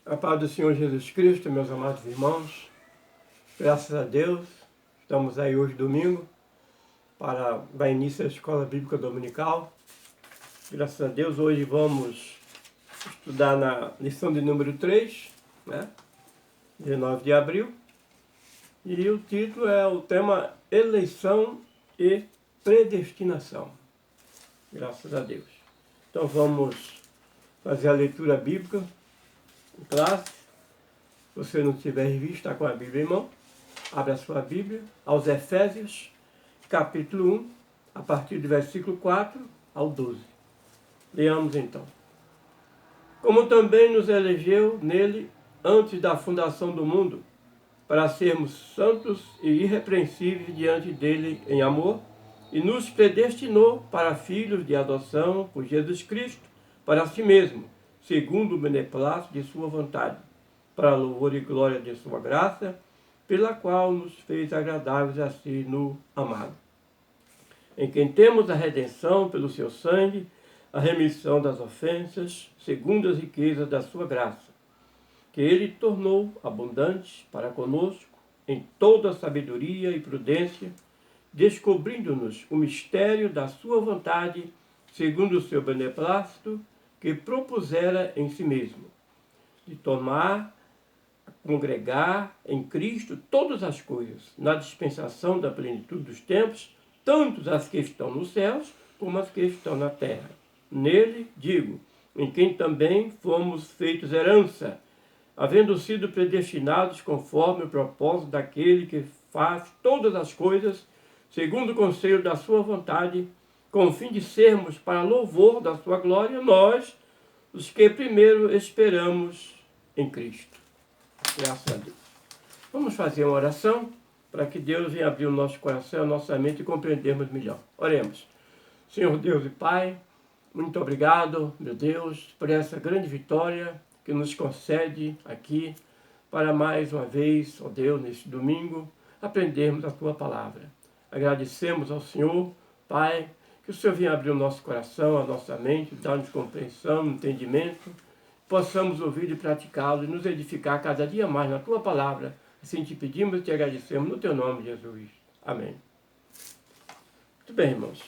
A paz do Senhor Jesus Cristo, meus amados irmãos, graças a Deus, estamos aí hoje domingo para dar início à Escola Bíblica Dominical. Graças a Deus, hoje vamos estudar na lição de número 3, 19 de abril, e o título é o tema Eleição e Predestinação. Graças a Deus. Então vamos fazer a leitura bíblica em classe. Se você não tiver visto, está com a Bíblia em mão, abre a sua Bíblia aos Efésios, capítulo 1, a partir do versículo 4 ao 12. Leamos então. Como também nos elegeu nele antes da fundação do mundo, para sermos santos e irrepreensíveis diante dele em amor, e nos predestinou para filhos de adoção por Jesus Cristo, para si mesmo, segundo o beneplácito de sua vontade, para a louvor e glória de sua graça, pela qual nos fez agradáveis a si no amado, em quem temos a redenção pelo seu sangue, a remissão das ofensas, segundo as riquezas da sua graça, que ele tornou abundante para conosco em toda sabedoria e prudência, descobrindo-nos o mistério da sua vontade, segundo o seu beneplácito, que propusera em si mesmo, de tomar, congregar em Cristo todas as coisas, na dispensação da plenitude dos tempos, tanto as que estão nos céus, como as que estão na terra. Nele, digo, em quem também fomos feitos herança, havendo sido predestinados conforme o propósito daquele que faz todas as coisas, segundo o conselho da sua vontade, com o fim de sermos para louvor da sua glória, nós, os que primeiro esperamos em Cristo. Graças a Deus. Vamos fazer uma oração para que Deus venha abrir o nosso coração, a nossa mente e compreendermos melhor. Oremos. Senhor Deus e Pai, muito obrigado, meu Deus, por essa grande vitória que nos concede aqui para mais uma vez, ó Deus, neste domingo, aprendermos a Tua palavra. Agradecemos ao Senhor, Pai, que o Senhor venha abrir o nosso coração, a nossa mente, dar-nos compreensão, entendimento, possamos ouvir e praticá-lo e nos edificar cada dia mais na Tua palavra. Assim te pedimos e te agradecemos no Teu nome, Jesus. Amém. Muito bem, irmãos.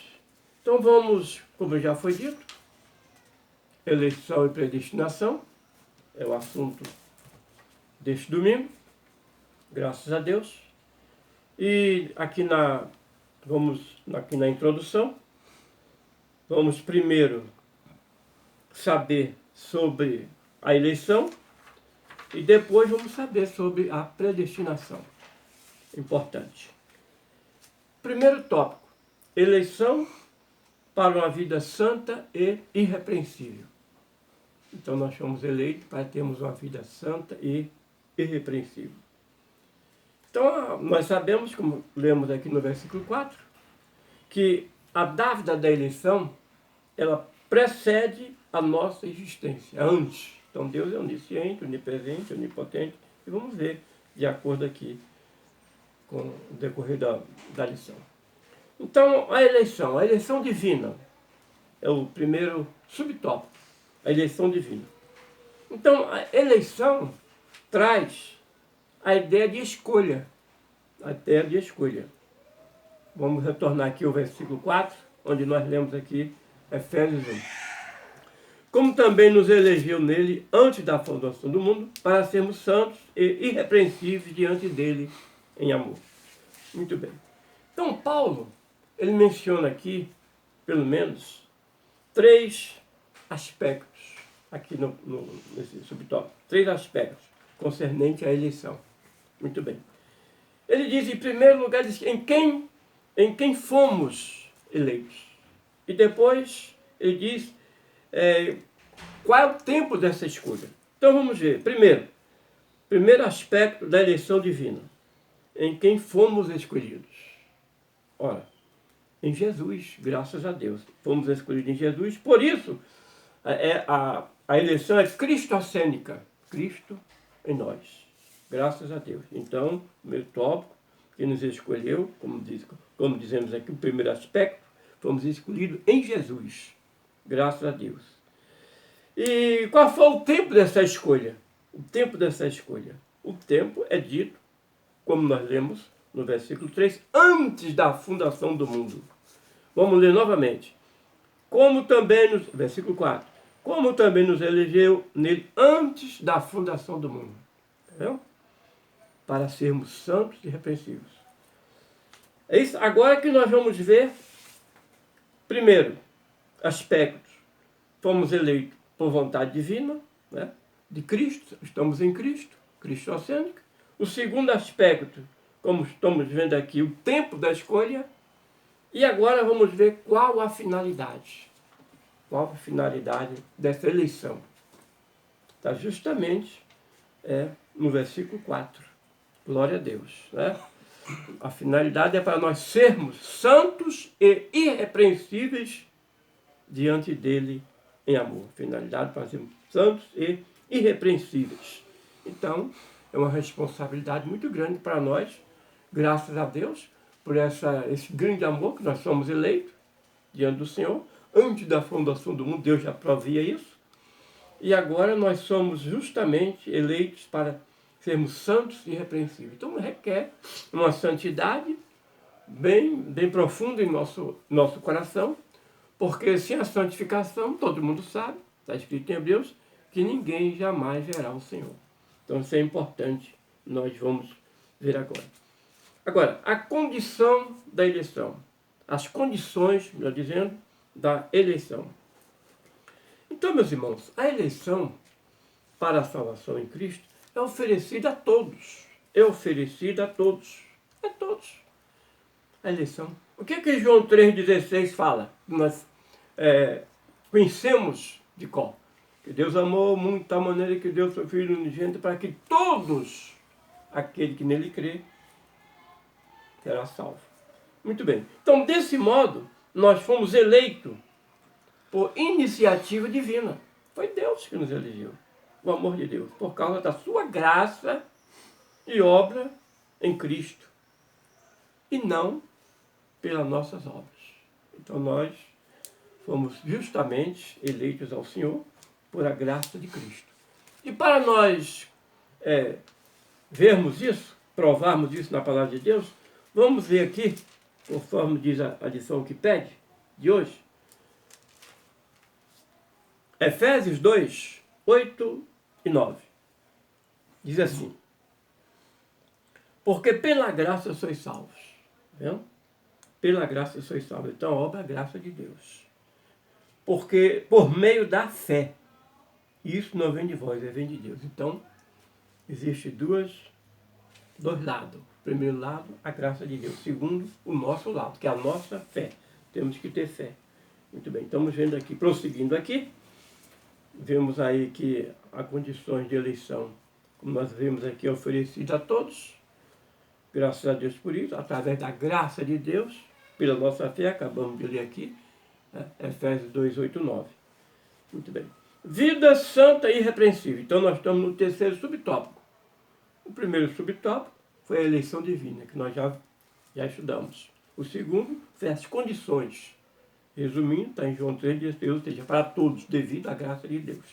Então vamos, como já foi dito, eleição e predestinação é o assunto deste domingo, graças a Deus. E aqui na introdução, vamos primeiro saber sobre a eleição e depois vamos saber sobre a predestinação. Importante. Primeiro tópico, eleição para uma vida santa e irrepreensível. Então nós fomos eleitos para termos uma vida santa e irrepreensível. Então nós sabemos, como lemos aqui no versículo 4, que a dávida da eleição, ela precede a nossa existência, antes. Então Deus é onisciente, onipresente, onipotente, e vamos ver de acordo aqui com o decorrer da lição. Então a eleição divina, é o primeiro subtópico, a eleição divina. Então a eleição traz a ideia de escolha, Vamos retornar aqui ao versículo 4, onde nós lemos aqui Efésios 1. Como também nos elegeu nele antes da fundação do mundo, para sermos santos e irrepreensíveis diante dele em amor. Muito bem. Então Paulo, ele menciona aqui, pelo menos, 3 aspectos, aqui nesse subtópico, 3 aspectos concernentes à eleição. Muito bem. Ele diz, em primeiro lugar, diz, em quem fomos eleitos. E depois ele diz qual é o tempo dessa escolha. Então vamos ver. Primeiro aspecto da eleição divina. Em quem fomos escolhidos. Ora, em Jesus, graças a Deus. Fomos escolhidos em Jesus. Por isso, a eleição é cristocênica. Cristo em nós. Graças a Deus. Então, primeiro tópico, que nos escolheu, como dizemos aqui, o primeiro aspecto, fomos escolhidos em Jesus. Graças a Deus. E qual foi o tempo dessa escolha? O tempo dessa escolha. O tempo é dito, como nós lemos no versículo 3, antes da fundação do mundo. Vamos ler novamente. Como também nos... Versículo 4. Como também nos elegeu nele antes da fundação do mundo. Entendeu? Para sermos santos e irrepreensíveis. É isso. Agora que nós vamos ver, primeiro, aspectos. Fomos eleitos por vontade divina, né? De Cristo, estamos em Cristo, cristocêntrico. O segundo aspecto, como estamos vendo aqui, o tempo da escolha. E agora vamos ver qual a finalidade. Qual a finalidade dessa eleição? Está justamente no versículo 4. Glória a Deus. Né? A finalidade é para nós sermos santos e irrepreensíveis diante dele em amor. Finalidade para sermos santos e irrepreensíveis. Então, é uma responsabilidade muito grande para nós, graças a Deus, por esse grande amor que nós somos eleitos diante do Senhor. Antes da fundação do mundo, Deus já provia isso. E agora nós somos justamente eleitos para sermos santos e irrepreensíveis. Então requer uma santidade bem profunda em nosso coração, porque sem a santificação, todo mundo sabe, está escrito em Hebreus, que ninguém jamais verá o Senhor. Então isso é importante, nós vamos ver agora. Agora, a condição da eleição. As condições, melhor dizendo, da eleição. Então, meus irmãos, a eleição para a salvação em Cristo é oferecida a todos. É oferecida a todos. A todos. A eleição. O que João 3,16 fala? Nós conhecemos de cor. Que Deus amou muito de tal maneira que deu seu Filho unigênito para que todos, aquele que nele crê, será salvo. Muito bem. Então, desse modo, nós fomos eleitos por iniciativa divina. Foi Deus que nos elegeu. O amor de Deus. Por causa da sua graça e obra em Cristo. E não pelas nossas obras. Então, nós fomos justamente eleitos ao Senhor por a graça de Cristo. E para nós vermos isso, provarmos isso na palavra de Deus, vamos ver aqui, conforme diz a lição que pede, de hoje, Efésios 2, 8 e 9. Diz assim: porque pela graça sois salvos. Vendo? Pela graça sois salvos. Então a obra é a graça de Deus. Porque por meio da fé. Isso não vem de vós, vem de Deus. Então, existe dois lados. Primeiro lado, a graça de Deus. Segundo, o nosso lado, que é a nossa fé. Temos que ter fé. Muito bem, estamos vendo aqui, prosseguindo aqui. Vemos aí que há condições de eleição, como nós vemos aqui, oferecida a todos. Graças a Deus por isso, através da graça de Deus, pela nossa fé, acabamos de ler aqui, Efésios 2, 8, 9. Muito bem. Vida santa e irrepreensível. Então nós estamos no terceiro subtópico. O primeiro subtópico foi a eleição divina, que nós já estudamos. O segundo foi as condições. Resumindo, está em João 3,16, ou seja, para todos, devido à graça de Deus.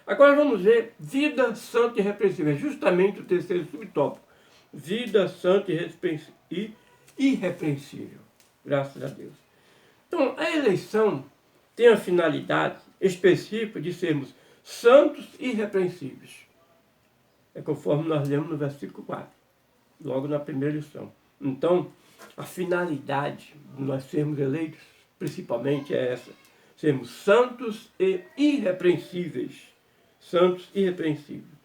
Agora vamos ver vida santa e irrepreensível. É justamente o terceiro subtópico. Vida santa e irrepreensível. Graças a Deus. Então, a eleição tem a finalidade específica de sermos santos e irrepreensíveis. É conforme nós lemos no versículo 4, logo na primeira lição. Então, a finalidade de nós sermos eleitos, principalmente é essa: sermos santos e irrepreensíveis. Santos e irrepreensíveis.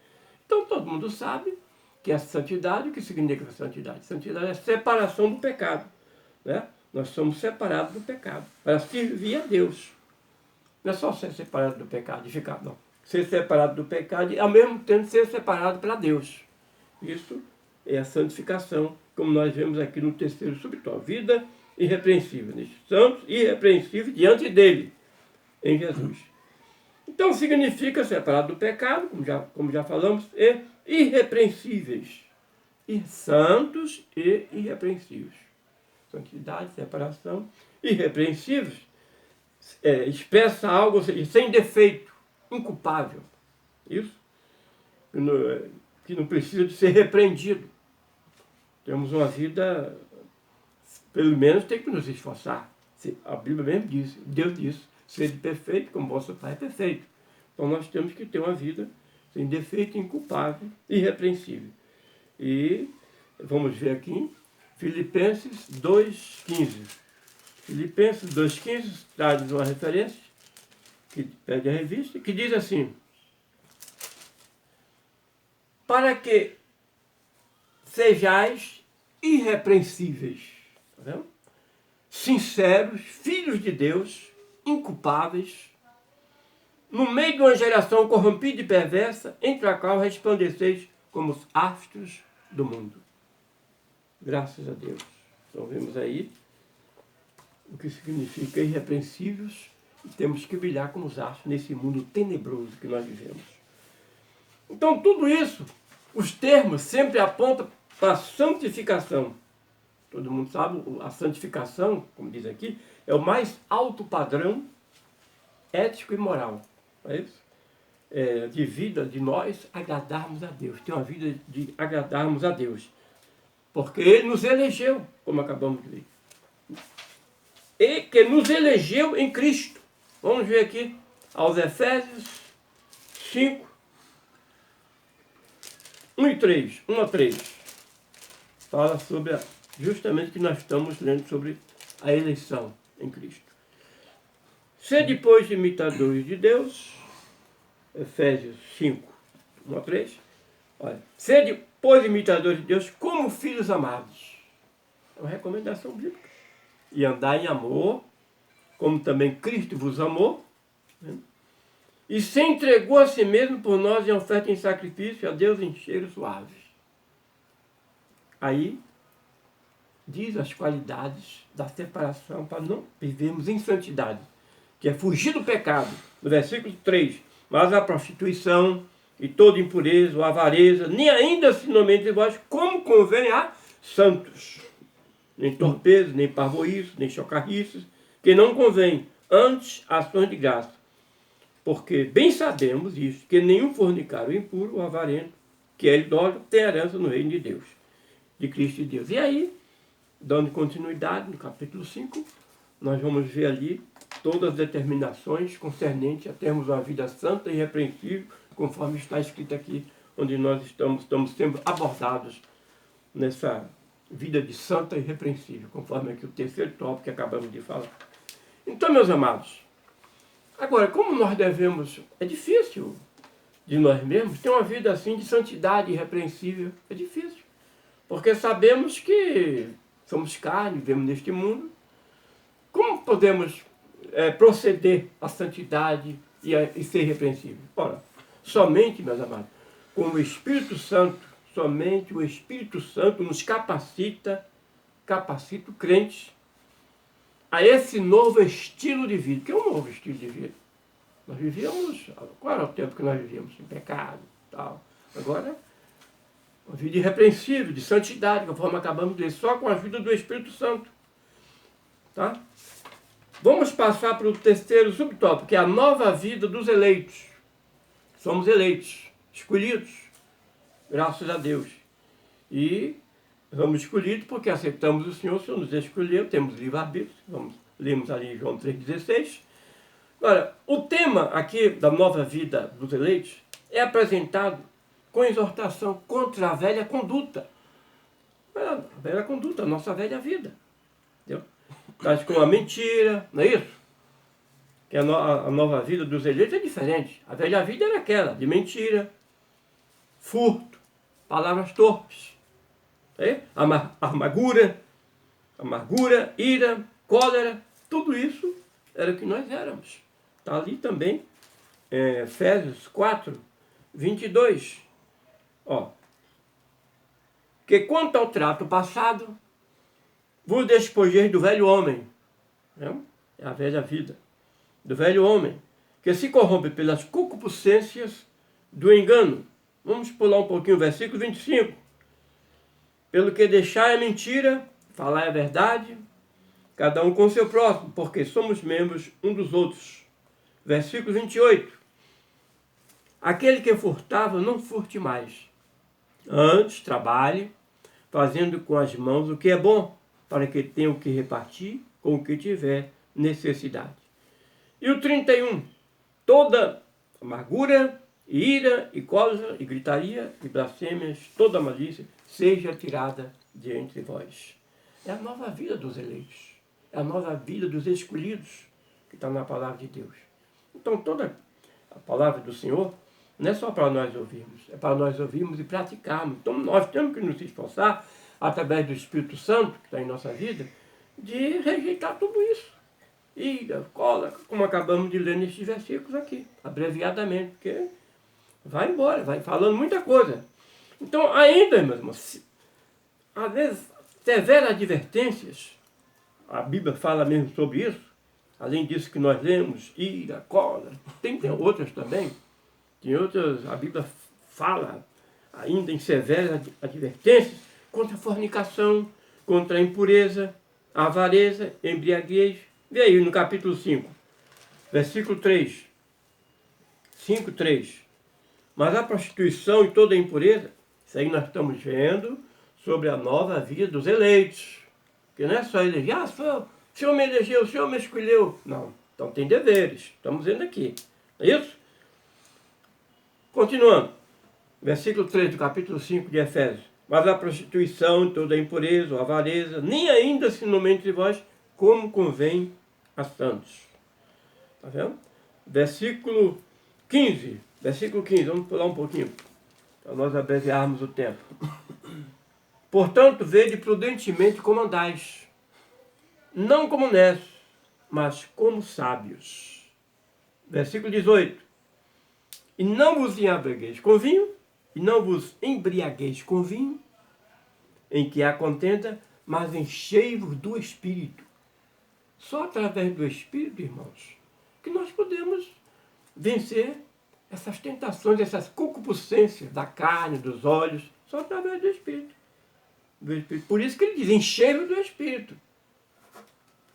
Então, todo mundo sabe que a santidade, o que significa santidade? Santidade é separação do pecado. Né? Nós somos separados do pecado para servir a Deus. Não é só ser separado do pecado e ficar, não. Ser separado do pecado e ao mesmo tempo ser separado para Deus. Isso é a santificação, como nós vemos aqui no terceiro subtópico. Vida irrepreensível. Santos e irrepreensíveis diante dele, em Jesus. Então significa separado do pecado, como já falamos, e irrepreensíveis. E santos e irrepreensíveis. Santidade, separação, irrepreensíveis. Expressa algo, ou seja, sem defeito, inculpável. Isso. que não precisa de ser repreendido. Temos uma vida, pelo menos tem que nos esforçar. A Bíblia mesmo diz, Deus diz, sede perfeito como vosso Pai é perfeito. Então nós temos que ter uma vida sem defeito, inculpável, irrepreensível. E vamos ver aqui, Filipenses 2,15. Filipenses 2,15 traz uma referência, que pede a revista, que diz assim: para que sejais irrepreensíveis, tá vendo? Sinceros, filhos de Deus, inculpáveis, no meio de uma geração corrompida e perversa, entre a qual resplandeceis como os astros do mundo. Graças a Deus. Então vemos aí o que significa irrepreensíveis, e temos que brilhar como os astros nesse mundo tenebroso que nós vivemos. Então tudo isso, os termos sempre apontam para a santificação. Todo mundo sabe, a santificação, como diz aqui, é o mais alto padrão ético e moral. É isso? De vida, de nós agradarmos a Deus. Ter uma vida de agradarmos a Deus. Porque Ele nos elegeu, como acabamos de ver. E que nos elegeu em Cristo. Vamos ver aqui aos Efésios 5, 1 a 3. Fala sobre justamente que nós estamos lendo sobre a eleição em Cristo. Sede, pois, imitadores de Deus, Efésios 5, 1 a 3. Olha, sede, pois, imitadores de Deus como filhos amados. É uma recomendação bíblica. E andar em amor, como também Cristo vos amou, né? E se entregou a si mesmo por nós em oferta em sacrifício a Deus em cheiro suave. Aí diz as qualidades da separação para não vivermos em santidade, que é fugir do pecado. No versículo 3, mas a prostituição e toda impureza ou avareza, nem ainda se nomeiem de vós, como convém a santos. Nem torpeza, nem parvoíço, nem chocarriços, que não convém, antes ações de graça. Porque bem sabemos isto, que nenhum fornicário impuro ou avarento, que é idólatra, tem herança no reino de Deus, de Cristo e Deus. E aí, dando continuidade no capítulo 5, nós vamos ver ali todas as determinações concernentes a termos uma vida santa e irrepreensível, conforme está escrito aqui, onde nós estamos sendo abordados nessa vida de santa e irrepreensível, conforme aqui o terceiro tópico que acabamos de falar. Então, meus amados, agora, como nós devemos... É difícil de nós mesmos ter uma vida assim de santidade irrepreensível. É difícil. Porque sabemos que somos carne, vivemos neste mundo. Como podemos proceder à santidade e ser irrepreensível? Ora, somente, meus amados, com o Espírito Santo, somente o Espírito Santo nos capacita o crente a esse novo estilo de vida. Que é um novo estilo de vida? Nós vivíamos... Qual era o tempo que nós vivíamos? Em pecado e tal. Agora, uma vida irrepreensível, de santidade, conforme acabamos de ler, só com a ajuda do Espírito Santo. Tá? Vamos passar para o terceiro subtópico, que é a nova vida dos eleitos. Somos eleitos, escolhidos, graças a Deus. E somos escolhidos porque aceitamos o Senhor nos escolheu, temos livre-arbítrio, lemos ali em João 3,16. Agora, o tema aqui da nova vida dos eleitos é apresentado com exortação contra a velha conduta. A velha conduta, a nossa velha vida. Entendeu? Tais como a mentira, não é isso? Que a nova vida dos eleitos é diferente. A velha vida era aquela de mentira, furto, palavras torpes, amargura, ira, cólera, tudo isso era o que nós éramos. Está ali também, Efésios 4, 22. Ó, que quanto ao trato passado, vos despojeis do velho homem, é a velha vida, do velho homem, que se corrompe pelas concupiscências do engano. Vamos pular um pouquinho o versículo 25. Pelo que deixai a mentira, falar a verdade, cada um com seu próximo, porque somos membros um dos outros. Versículo 28. Aquele que furtava, não furte mais. Antes, trabalhe, fazendo com as mãos o que é bom, para que tenha o que repartir com o que tiver necessidade. E o 31, toda amargura, ira, e cólera, e gritaria, e blasfêmias, toda malícia, seja tirada de entre vós. É a nova vida dos eleitos, é a nova vida dos escolhidos, que está na palavra de Deus. Então toda a palavra do Senhor não é só para nós ouvirmos, é para nós ouvirmos e praticarmos. Então nós temos que nos esforçar, através do Espírito Santo, que está em nossa vida, de rejeitar tudo isso. Ira, cólera, como acabamos de ler nestes versículos aqui, abreviadamente, porque vai embora, vai falando muita coisa. Então, ainda, meus irmãos, às vezes, severas advertências, a Bíblia fala mesmo sobre isso, além disso que nós lemos, ira, cólera, tem outras também, tem outras, a Bíblia fala ainda em severas advertências contra a fornicação, contra a impureza, a avareza, a embriaguez. Vê aí no capítulo 5, versículo 3, 5, 3. Mas a prostituição e toda a impureza, isso aí nós estamos vendo sobre a nova vida dos eleitos. Que não é só eleger, o Senhor me elegeu, o Senhor me escolheu. Não, então tem deveres, estamos vendo aqui. É isso? Continuando, versículo 3 do capítulo 5 de Efésios. Mas a prostituição, toda a impureza, a avareza, nem ainda se nomeie entre vós como convém a santos. Está vendo? Versículo 15, vamos pular um pouquinho, para nós abreviarmos o tempo. Portanto, vede prudentemente como andais, não como necios, mas como sábios. Versículo 18. E não vos embriagueis com vinho, em que há contenda, mas enchei-vos do Espírito. Só através do Espírito, irmãos, que nós podemos vencer essas tentações, essas concupiscências da carne, dos olhos, só através do Espírito. Por isso que ele diz, enchei-vos do Espírito.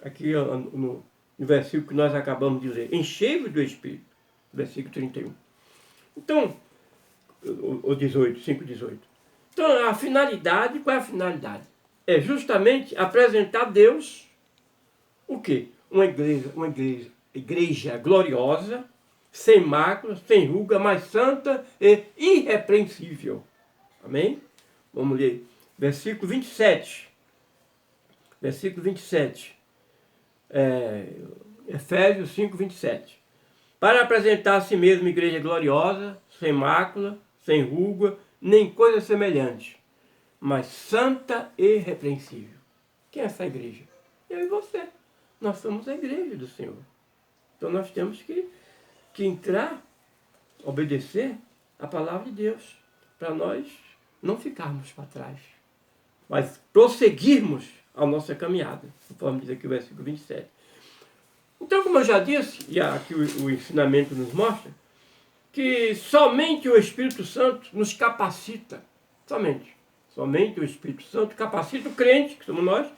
Aqui no versículo que nós acabamos de ler, enchei-vos do Espírito, versículo 31. Então, o 18, 5:18. Então, a finalidade, qual é a finalidade? É justamente apresentar a Deus o quê? Uma igreja gloriosa, sem mácula, sem ruga, mas santa e irrepreensível. Amém? Vamos ler. Versículo 27. Versículo 27. Efésios 5, 27. Para apresentar a si mesmo igreja gloriosa, sem mácula, sem ruga, nem coisa semelhante, mas santa e irrepreensível. Quem é essa igreja? Eu e você. Nós somos a igreja do Senhor. Então nós temos que entrar, obedecer a palavra de Deus, para nós não ficarmos para trás, mas prosseguirmos a nossa caminhada, conforme diz aqui o versículo 27. Então, como eu já disse, e aqui o ensinamento nos mostra, que somente o Espírito Santo nos capacita, somente o Espírito Santo capacita o crente, que somos nós,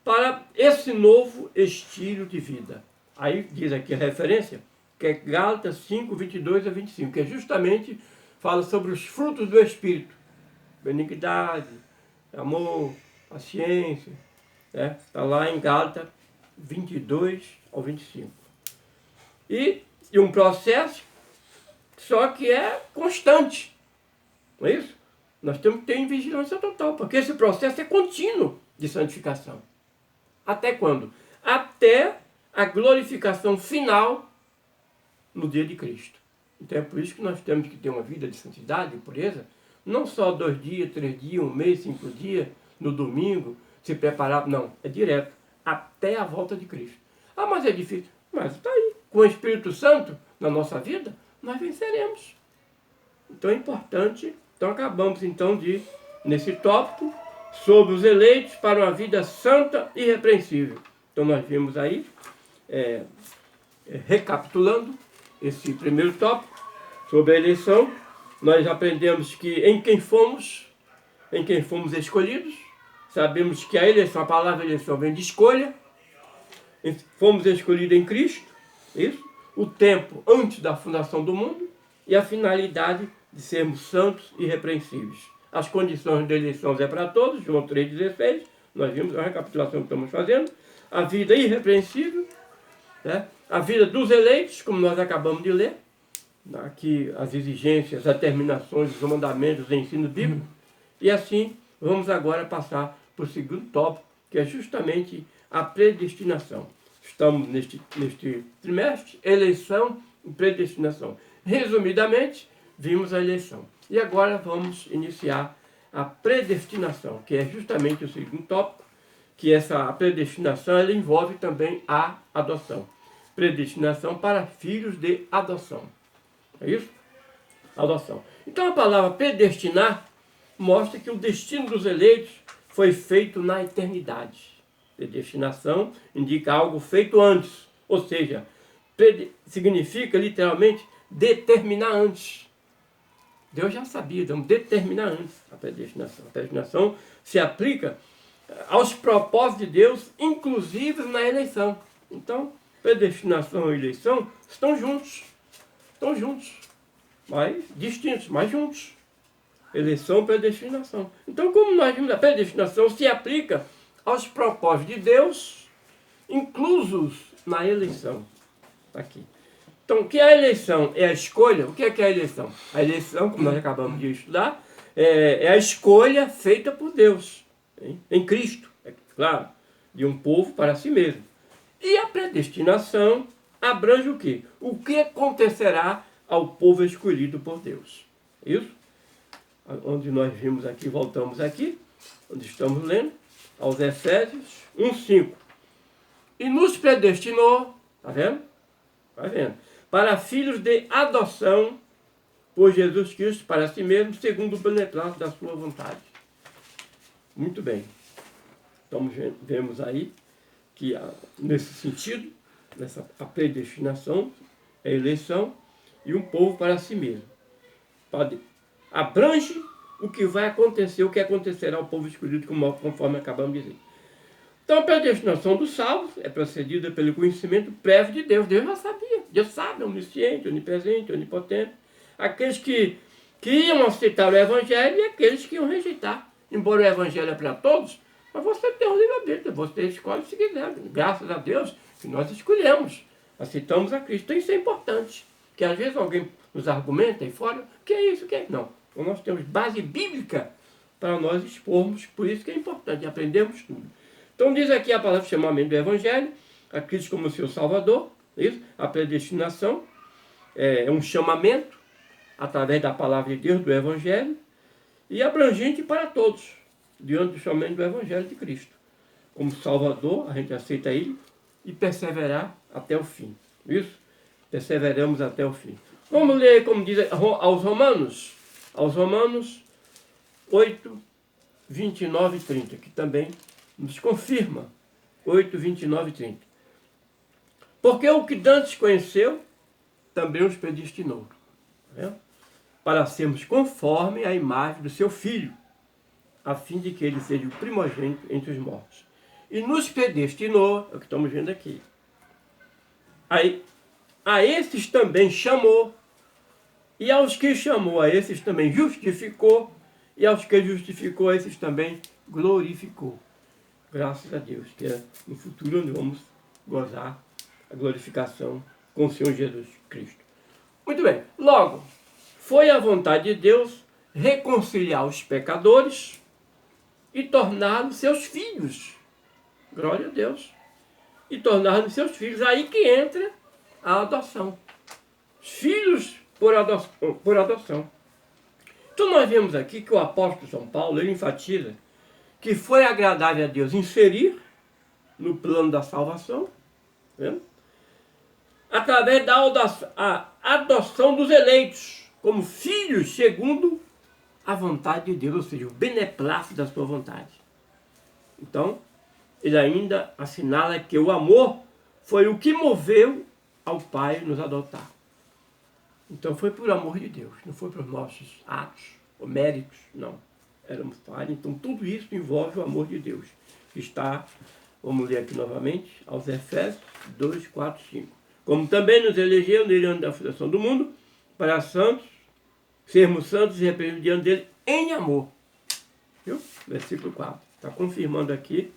para esse novo estilo de vida. Aí diz aqui a referência, que é Gálatas 5, 22 a 25, que justamente fala sobre os frutos do Espírito. Benignidade, amor, paciência. Está lá em Gálatas 22 ao 25. E um processo, só que é constante. Não é isso? Nós temos que ter em vigilância total, porque esse processo é contínuo de santificação. Até quando? Até a glorificação final no dia de Cristo. Então é por isso que nós temos que ter uma vida de santidade, de pureza, não só 2 dias, 3 dias, 1 mês, 5 dias, no domingo, se preparar, não, é direto, até a volta de Cristo. Ah, mas é difícil. Mas está aí, com o Espírito Santo na nossa vida, nós venceremos. Então é importante, então acabamos então nesse tópico, sobre os eleitos para uma vida santa e irrepreensível. Então nós vimos aí, recapitulando esse primeiro tópico, sobre a eleição, nós aprendemos que em quem fomos escolhidos, sabemos que a eleição, a palavra eleição vem de escolha, fomos escolhidos em Cristo, isso, o tempo antes da fundação do mundo, e a finalidade de sermos santos e irrepreensíveis. As condições da eleição é para todos, João 3,16, nós vimos a recapitulação que estamos fazendo, a vida irrepreensível, né? A vida dos eleitos, como nós acabamos de ler, aqui as exigências, as determinações, os mandamentos, os ensinos bíblicos, e assim vamos agora passar para o segundo tópico, que é justamente a predestinação. Estamos neste trimestre, eleição e predestinação. Resumidamente, vimos a eleição. E agora vamos iniciar a predestinação, que é justamente o segundo tópico, que a predestinação ela envolve também a adoção. Predestinação para filhos de adoção. É isso? Adoção. Então a palavra predestinar mostra que o destino dos eleitos foi feito na eternidade. Predestinação indica algo feito antes, ou seja, significa literalmente determinar antes. Deus já sabia, então determinar antes a predestinação. A predestinação se aplica aos propósitos de Deus, inclusive na eleição. Então, predestinação e eleição estão juntos, mas distintos, mas juntos. Eleição e predestinação. Então, como nós vimos, a predestinação se aplica aos propósitos de Deus, inclusos na eleição. Está aqui. Então, o que é a eleição? É a escolha. O que é a eleição? A eleição, como nós acabamos de estudar, é a escolha feita por Deus, em Cristo, é claro, de um povo para si mesmo. E a predestinação abrange o quê? O que acontecerá ao povo escolhido por Deus. Isso? Onde nós vimos aqui, voltamos aqui, onde estamos lendo, aos Efésios 1:5. E nos predestinou, está vendo? Está vendo? Para filhos de adoção por Jesus Cristo para si mesmo, segundo o beneplácito da sua vontade. Muito bem. Então vemos aí que nesse sentido, a predestinação, a eleição e um povo para si mesmo. Abrange o que vai acontecer, o que acontecerá ao povo escolhido, conforme acabamos de dizer. Então a predestinação dos salvos é precedida pelo conhecimento prévio de Deus. Deus já sabia. Deus sabe, onisciente, onipresente, onipotente. Aqueles que iam aceitar o Evangelho e aqueles que iam rejeitar. Embora o Evangelho é para todos, mas você tem o livre-arbítrio, você escolhe se quiser. Graças a Deus que nós escolhemos, aceitamos a Cristo. Então isso é importante. Porque às vezes alguém nos argumenta aí fora, o que é isso, o que é isso? Não. Então nós temos base bíblica para nós expormos, por isso que é importante, aprendermos tudo. Então diz aqui a palavra chamamento do Evangelho, a Cristo como seu Salvador, isso? A predestinação é um chamamento através da palavra de Deus, do Evangelho, e abrangente para todos, diante do chamamento do Evangelho de Cristo. Como Salvador, a gente aceita Ele e perseverar até o fim. Isso? Perseveramos até o fim. Vamos ler, como diz aos Romanos 8, 29 e 30, que também nos confirma. 8, 29 e 30. Porque o que dantes conheceu, também os predestinou. Tá vendo? Para sermos conforme a imagem do seu Filho, a fim de que ele seja o primogênito entre os mortos. E nos predestinou, é o que estamos vendo aqui. Aí, a esses também chamou, e aos que chamou, a esses também justificou, e aos que justificou, a esses também glorificou. Graças a Deus, que é no futuro onde vamos gozar a glorificação com o Senhor Jesus Cristo. Muito bem, logo, foi a vontade de Deus reconciliar os pecadores e torná-los seus filhos. Glória a Deus. E torná-los seus filhos. Aí que entra a adoção. Filhos por adoção. Então nós vemos aqui que o apóstolo São Paulo, ele enfatiza que foi agradável a Deus inserir no plano da salvação, vendo? Através da adoção dos eleitos, como filhos segundo a vontade de Deus, ou seja, o beneplácito da sua vontade. Então, ele ainda assinala que o amor foi o que moveu ao Pai nos adotar. Então foi por amor de Deus, não foi por nossos atos ou méritos, não. Éramos falhos, então tudo isso envolve o amor de Deus. Que está, vamos ler aqui novamente, aos Efésios 2, 4, 5. Como também nos elegeu nele antes da fundação do mundo, para santos, sermos santos e repreensíveis diante dele em amor. Viu? Versículo 4. Está confirmando aqui,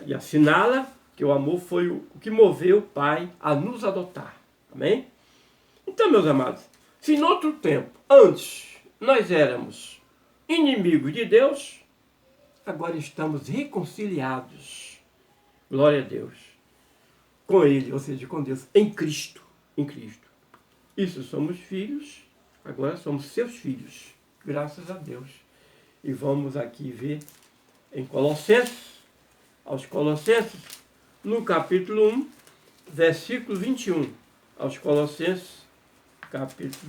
e assinala que o amor foi o que moveu o Pai a nos adotar. Amém? Então, meus amados, se no outro tempo, antes, nós éramos inimigos de Deus, agora estamos reconciliados, glória a Deus, com Ele, ou seja, com Deus, em Cristo, em Cristo. Isso, somos filhos, agora somos seus filhos, graças a Deus. E vamos aqui ver em Colossenses, aos Colossenses, no capítulo 1, versículo 21, aos Colossenses,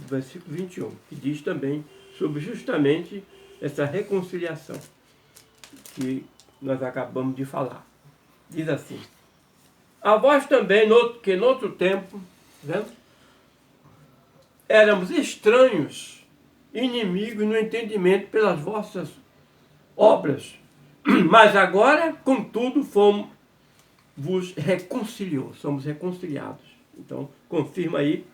versículo 21, que diz também sobre justamente essa reconciliação que nós acabamos de falar. Diz assim: a vós também, que no outro tempo, né, éramos estranhos, inimigos no entendimento pelas vossas obras, mas agora, contudo, vos reconciliou, somos reconciliados. Então, confirma aí,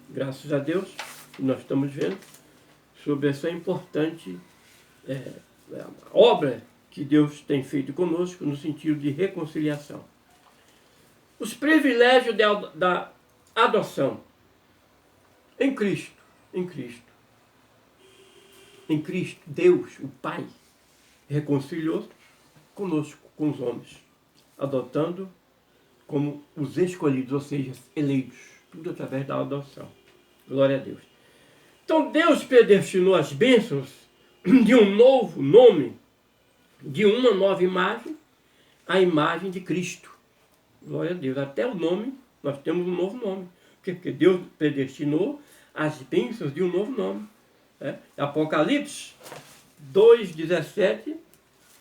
graças a Deus, que nós estamos vendo sobre essa importante obra que Deus tem feito conosco no sentido de reconciliação. Os privilégios da adoção em Cristo, em Cristo. Em Cristo, Deus, o Pai, reconciliou conosco, com os homens, adotando como os escolhidos, ou seja, eleitos, tudo através da adoção. Glória a Deus. Então Deus predestinou as bênçãos de um novo nome, de uma nova imagem, a imagem de Cristo. Glória a Deus. Até o nome, nós temos um novo nome. Porque Deus predestinou as bênçãos de um novo nome. Apocalipse 2,17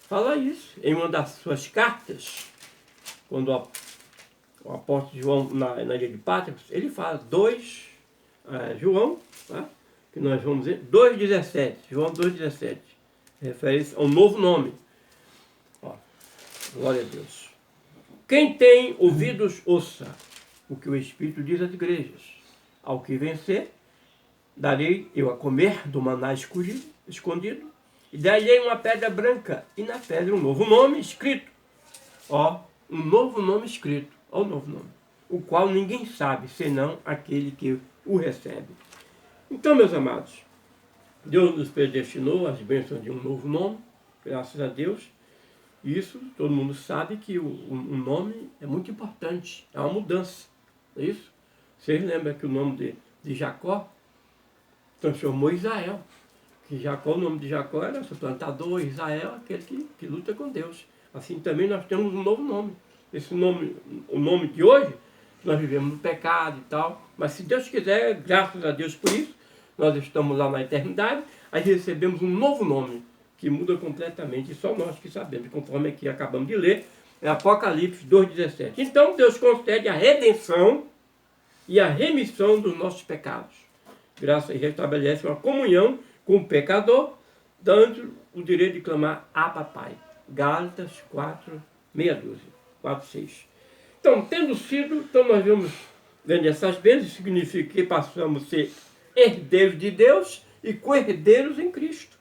fala isso em uma das suas cartas, quando o apóstolo João, na ilha de Patmos, ele fala João, tá? Que nós vamos ver, 2,17, João 2,17, refere-se ao novo nome. Ó, glória a Deus. Quem tem ouvidos, ouça o que o Espírito diz às igrejas. Ao que vencer, darei eu a comer do maná escondido, e darei uma pedra branca, e na pedra um novo nome escrito. Ó, um novo nome escrito, ó, o novo nome, o qual ninguém sabe, senão aquele que o recebe. Então, meus amados, Deus nos predestinou às bênçãos de um novo nome, graças a Deus. Isso, todo mundo sabe que um nome é muito importante, é uma mudança, não é isso? Vocês lembram que o nome de Jacó transformou Israel. Que Jacó, o nome de Jacó era suplantador, Israel, aquele que luta com Deus. Assim também nós temos um novo nome. Esse nome, o nome de hoje, nós vivemos no pecado e tal, mas se Deus quiser, graças a Deus por isso, nós estamos lá na eternidade, aí recebemos um novo nome, que muda completamente, e só nós que sabemos, conforme aqui acabamos de ler, é Apocalipse 2,17. Então Deus concede a redenção e a remissão dos nossos pecados. Graças e restabelece uma comunhão com o pecador, dando o direito de clamar Abba Pai. Gálatas 4:6. Então, então nós vendo essas bênçãos, significa que passamos a ser herdeiros de Deus e co-herdeiros em Cristo.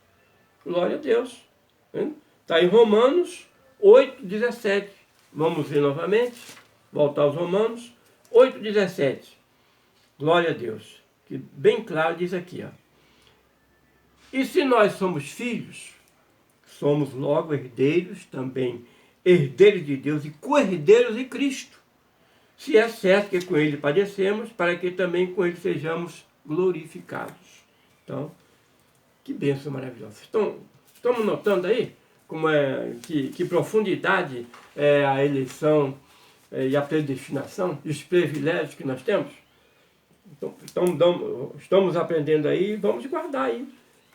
Glória a Deus. Está em Romanos 8:17. Vamos ver novamente, voltar aos Romanos 8:17. Glória a Deus. Que bem claro diz aqui, ó. E se nós somos filhos, somos logo herdeiros também, herdeiros de Deus e co-herdeiros em Cristo. Se é certo que com Ele padecemos, para que também com Ele sejamos glorificados. Então, que bênção maravilhosa. Estamos notando aí como que profundidade é a eleição e a predestinação e os privilégios que nós temos? Então, estamos aprendendo aí, vamos guardar aí,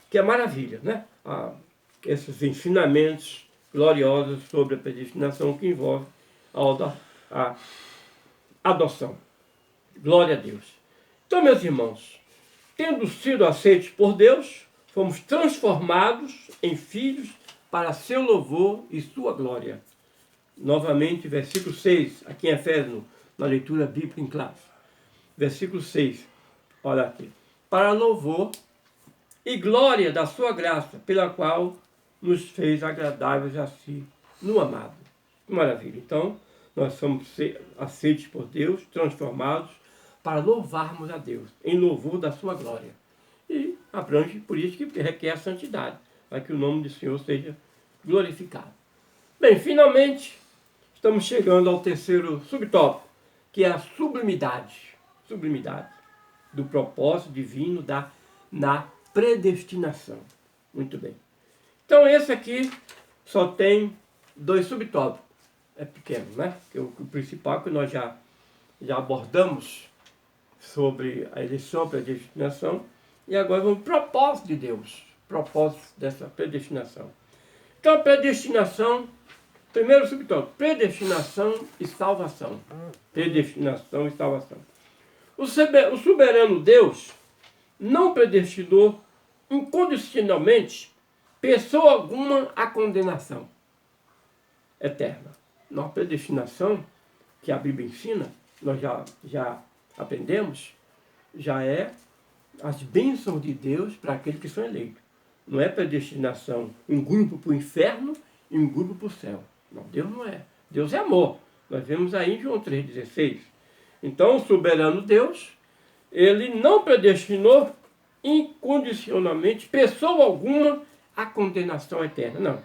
que é maravilha, né? Esses ensinamentos gloriosos sobre a predestinação que envolve a adoção. Glória a Deus. Então, meus irmãos, tendo sido aceitos por Deus, fomos transformados em filhos para seu louvor e sua glória. Novamente, versículo 6, aqui em Efésios, na leitura bíblica em classe. versículo 6. Olha aqui. Para louvor e glória da sua graça, pela qual nos fez agradáveis a si no amado. Que maravilha. Então, nós somos aceitos por Deus, transformados, para louvarmos a Deus, em louvor da sua glória. E abrange, por isso que requer a santidade, para que o nome do Senhor seja glorificado. Bem, finalmente, estamos chegando ao terceiro subtópico, que é a sublimidade. Sublimidade do propósito divino na predestinação. Muito bem. Então, esse aqui só tem 2 subtópicos. É pequeno, né? Que o principal que nós já abordamos sobre a eleição, a predestinação. E agora vamos para o propósito de Deus. Propósito dessa predestinação. Então, a predestinação, primeiro subtópico, predestinação e salvação. Predestinação e salvação. O soberano Deus não predestinou incondicionalmente pessoa alguma à condenação eterna. Na predestinação, que a Bíblia ensina, nós já aprendemos, já é as bênçãos de Deus para aqueles que são eleitos. Não é predestinação um grupo para o inferno e um grupo para o céu. Não, Deus não é. Deus é amor. Nós vemos aí em João 3,16. Então, o soberano Deus, ele não predestinou incondicionalmente pessoa alguma à condenação eterna. Não.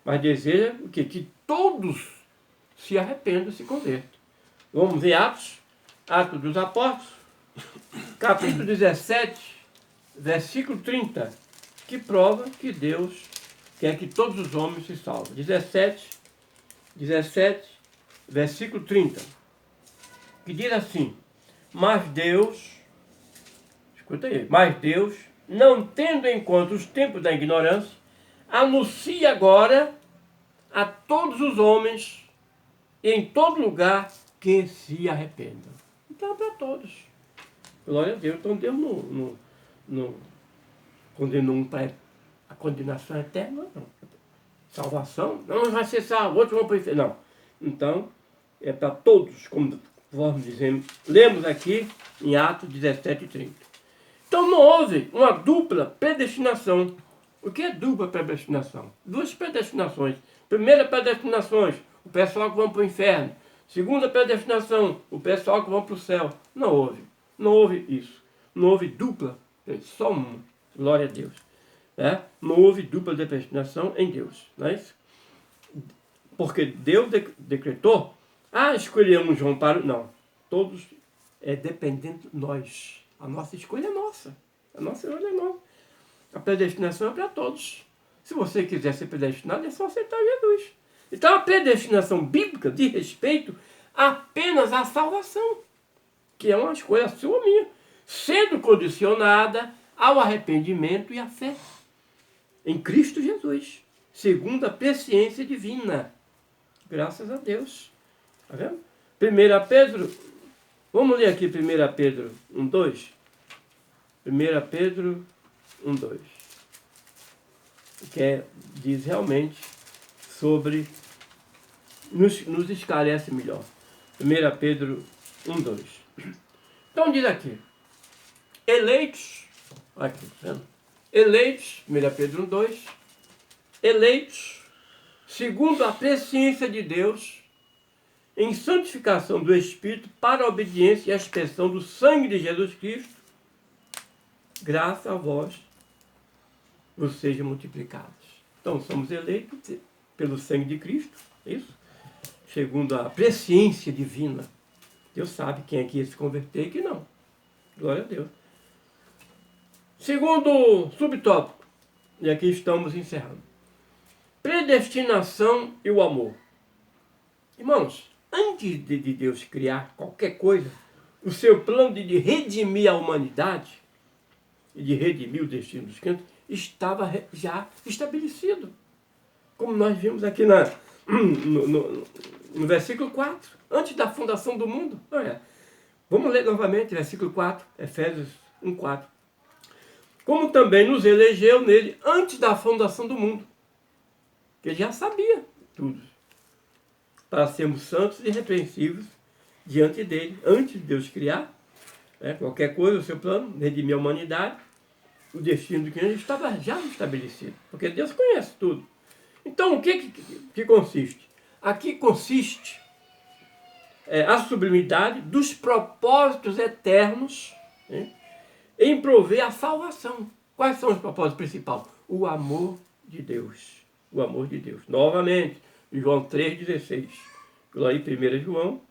Mas deseja o quê? Que todos se arrependam e se convertam. Vamos ver Atos dos Apóstolos, capítulo 17, versículo 30, que prova que Deus quer que todos os homens se salvem. 17, versículo 30, que diz assim: mas Deus, escuta aí, mas Deus, não tendo em conta os tempos da ignorância, anuncia agora a todos os homens, em todo lugar, que se arrependam. Então é para todos. Glória a Deus. Então Deus não condenou um para a condenação eterna, não. Salvação, não vai ser salvo, outros vão para o inferno. Não. Então, é para todos, como vamos dizer, lemos aqui em Atos 17 e 30. Então não houve uma dupla predestinação. O que é dupla predestinação? 2 predestinações. Primeira predestinação, o pessoal que vão para o inferno. Segunda predestinação, o pessoal que vão para o céu. Não houve. Não houve isso. Não houve dupla, só uma. Glória a Deus. Não houve dupla predestinação em Deus. Não é isso? Porque Deus decretou, escolhemos João para... Não. Todos é dependente de nós. A nossa escolha é nossa. A nossa escolha é nossa. A predestinação é para todos. Se você quiser ser predestinado, é só aceitar Jesus. Então a predestinação bíblica diz respeito apenas à salvação, que é uma escolha sua ou minha, sendo condicionada ao arrependimento e à fé em Cristo Jesus, segundo a presciência divina. Graças a Deus. Está vendo? 1 Pedro, vamos ler aqui 1 Pedro 1:2. 1 Pedro 1:2. Que diz realmente sobre, nos esclarece melhor. 1 Pedro 1:2. Então diz aqui, eleitos, aqui, vendo? Eleitos, 1 Pedro 1:2, eleitos, segundo a presciência de Deus, em santificação do Espírito, para a obediência e a expressão do sangue de Jesus Cristo, graças a vós vos sejam multiplicados. Então, somos eleitos pelo sangue de Cristo, é isso? Segundo a presciência divina. Deus sabe quem é que ia se converter e que não. Glória a Deus. Segundo subtópico, e aqui estamos encerrando. Predestinação e o amor. Irmãos, antes de Deus criar qualquer coisa, o seu plano de redimir a humanidade e de redimir o destino dos crentes estava já estabelecido. Como nós vimos aqui no versículo 4, antes da fundação do mundo. Vamos ler novamente, versículo 4, Efésios 1:4. Como também nos elegeu nele antes da fundação do mundo. Que ele já sabia tudo. Para sermos santos e irrepreensíveis diante dele, antes de Deus criar, né? Qualquer coisa, o seu plano, redimir a humanidade, o destino do que estava já estabelecido, porque Deus conhece tudo. Então, o que consiste? Aqui consiste a sublimidade dos propósitos eternos, né, em prover a salvação. Quais são os propósitos principais? O amor de Deus. O amor de Deus. Novamente, João 3,16. Lá em 1 João,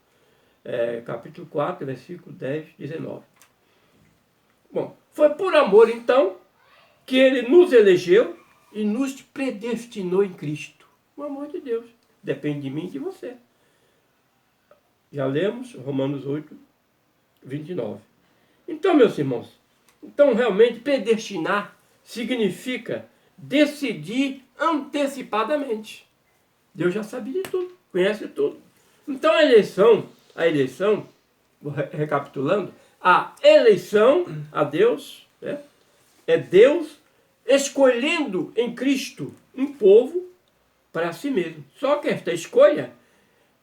capítulo 4, versículo 10, 19. Bom, foi por amor, então, que ele nos elegeu e nos predestinou em Cristo. O amor de Deus. Depende de mim e de você. Já lemos Romanos 8, 29. Então, meus irmãos, realmente predestinar significa decidir antecipadamente. Deus já sabia de tudo, conhece tudo. Então a eleição, recapitulando, a eleição a Deus, né, é Deus escolhendo em Cristo um povo para si mesmo. Só que esta escolha,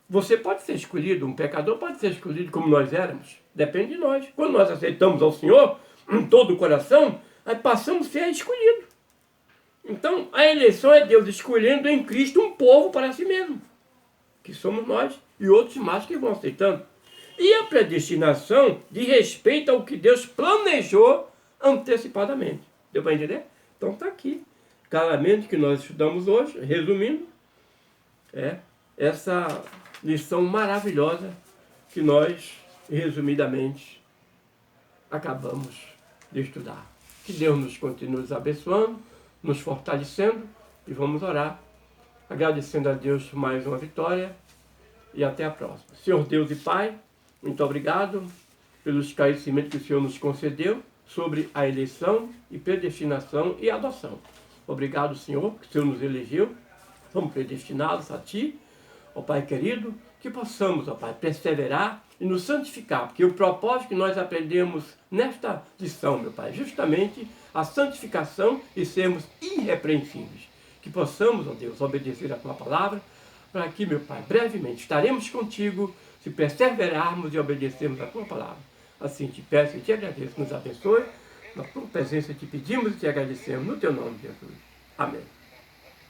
você pode ser escolhido, um pecador pode ser escolhido como nós éramos. Depende de nós. Quando nós aceitamos ao Senhor, em todo o coração, aí passamos a ser escolhidos. Então, a eleição é Deus escolhendo em Cristo um povo para si mesmo, que somos nós e outros mais que vão aceitando. E a predestinação diz respeito ao que Deus planejou antecipadamente. Deu para entender? Então está aqui. Claramente que nós estudamos hoje, resumindo, essa lição maravilhosa que nós, resumidamente, acabamos de estudar. Que Deus nos continue nos abençoando, nos fortalecendo, e vamos orar, agradecendo a Deus por mais uma vitória, e até a próxima. Senhor Deus e Pai, muito obrigado pelos esclarecimentos que o Senhor nos concedeu sobre a eleição e predestinação e adoção. Obrigado, Senhor, que o Senhor nos elegeu, somos predestinados a Ti, ó Pai querido, que possamos, ó Pai, perseverar e nos santificar, porque o propósito que nós aprendemos nesta lição, meu Pai, justamente a santificação e sermos irrepreensíveis. Que possamos, ó Deus, obedecer a Tua palavra, para que, meu Pai, brevemente estaremos contigo, se perseverarmos e obedecermos a Tua palavra. Assim te peço e te agradeço, nos abençoe. Na Tua presença te pedimos e te agradecemos, no Teu nome, Jesus. Amém.